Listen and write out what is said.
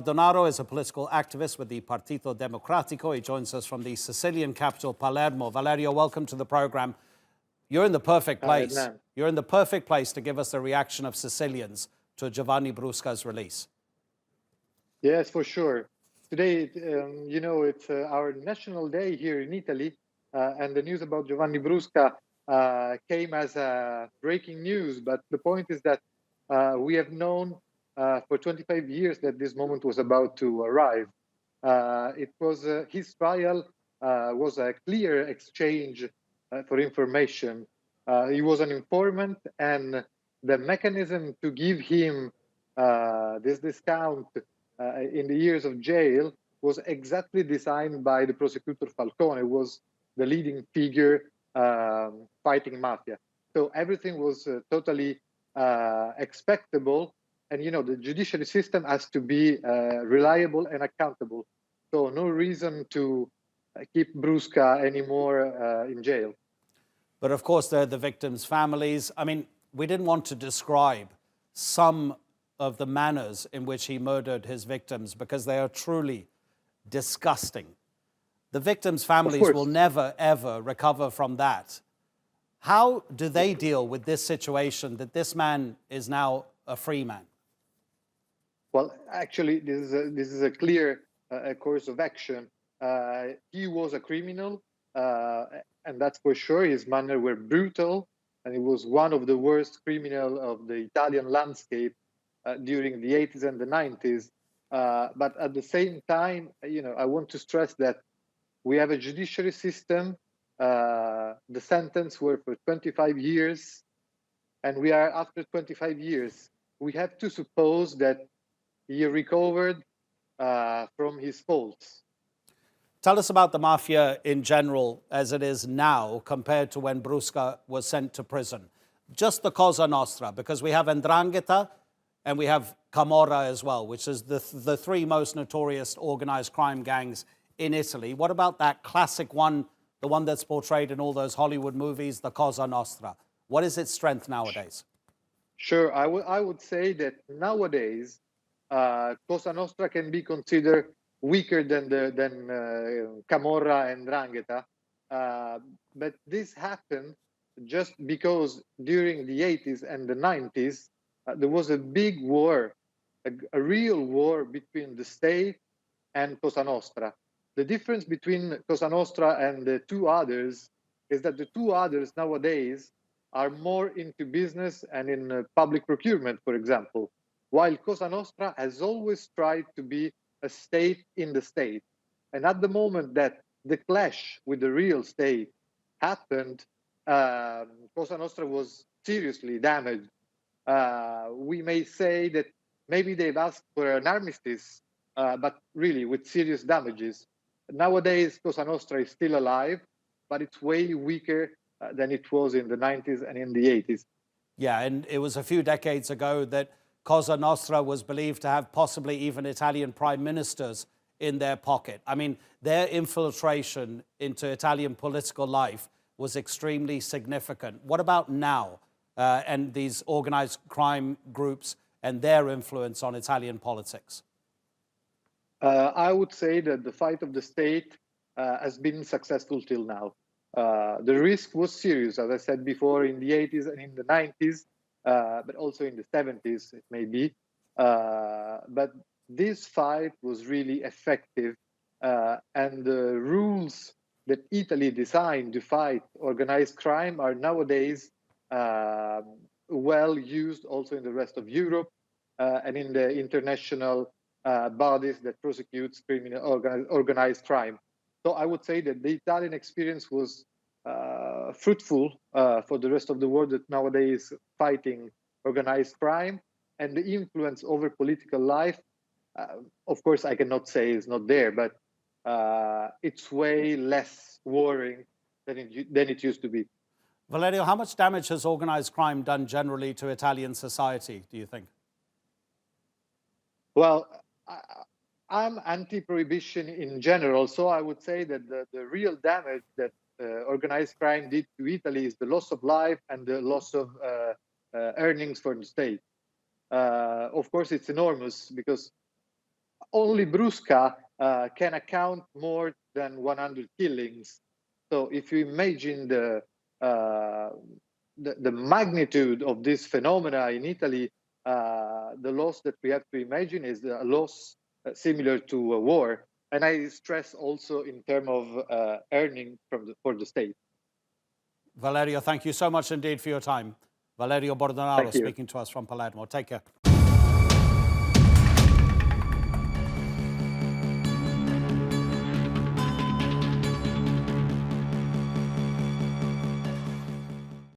Bordonaro is a political activist with the Partito Democratico. He joins us from the Sicilian capital, Palermo. Valerio, welcome to the program. You're in the perfect place. You're in the perfect place to give us the reaction of Sicilians to Giovanni Brusca's release. Yes, for sure. Today, it's our national day here in Italy, and the news about Giovanni Brusca came as breaking news. But the point is that we have known for 25 years that this moment was about to arrive. It was his trial was a clear exchange for information. He was an informant, and the mechanism to give him this discount in the years of jail was exactly designed by the prosecutor Falcone, who was the leading figure fighting mafia. So everything was totally expectable. And, the judiciary system has to be reliable and accountable. So no reason to keep Brusca anymore in jail. But of course, they're the victims' families. I mean, we didn't want to describe some of the manners in which he murdered his victims because they are truly disgusting. The victims' families will never, ever recover from that. How do they deal with this situation that this man is now a free man? Well, actually, this is a clear course of action. He was a criminal, and that's for sure. His manners were brutal, and he was one of the worst criminals of the Italian landscape during the 80s and the 90s. But at the same time, I want to stress that we have a judiciary system. The sentence were for 25 years, and we are after 25 years. We have to suppose that he recovered from his faults. Tell us about the mafia in general as it is now compared to when Brusca was sent to prison. Just the Cosa Nostra, because we have 'Ndrangheta and we have Camorra as well, which is the three most notorious organized crime gangs in Italy. What about that classic one, the one that's portrayed in all those Hollywood movies, the Cosa Nostra? What is its strength nowadays? Sure, I would say that nowadays, Cosa Nostra can be considered weaker than Camorra and 'Ndrangheta, but this happened just because during the 80s and the 90s there was a big war, a real war between the state and Cosa Nostra. The difference between Cosa Nostra and the two others is that the two others nowadays are more into business and in public procurement, for example, while Cosa Nostra has always tried to be a state in the state. And at the moment that the clash with the real state happened, Cosa Nostra was seriously damaged. We may say that maybe they've asked for an armistice, but really with serious damages. Nowadays, Cosa Nostra is still alive, but it's way weaker than it was in the 90s and in the 80s. Yeah, and it was a few decades ago that Cosa Nostra was believed to have possibly even Italian prime ministers in their pocket. I mean, their infiltration into Italian political life was extremely significant. What about now and these organized crime groups and their influence on Italian politics? I would say that the fight of the state has been successful till now. The risk was serious, as I said before, in the 80s and in the 90s, but also in the 70s, it may be. But this fight was really effective, and the rules that Italy designed to fight organized crime are nowadays well used also in the rest of Europe and in the international bodies that prosecute organized crime. So I would say that the Italian experience was fruitful for the rest of the world that nowadays fighting organized crime, and the influence over political life, of course, I cannot say is not there, but it's way less worrying than it used to be. Valerio, how much damage has organized crime done generally to Italian society, do you think? Well, I'm anti-prohibition in general, so I would say that the real damage that organized crime did to Italy is the loss of life and the loss of earnings for the state. Of course, it's enormous because only Brusca can account more than 100 killings. So if you imagine the magnitude of this phenomena in Italy, the loss that we have to imagine is a loss similar to a war. And I stress also in terms of earning for the state. Valerio, thank you so much indeed for your time. Valerio Bordonaro Thank you. speaking to us from Palermo. Take care.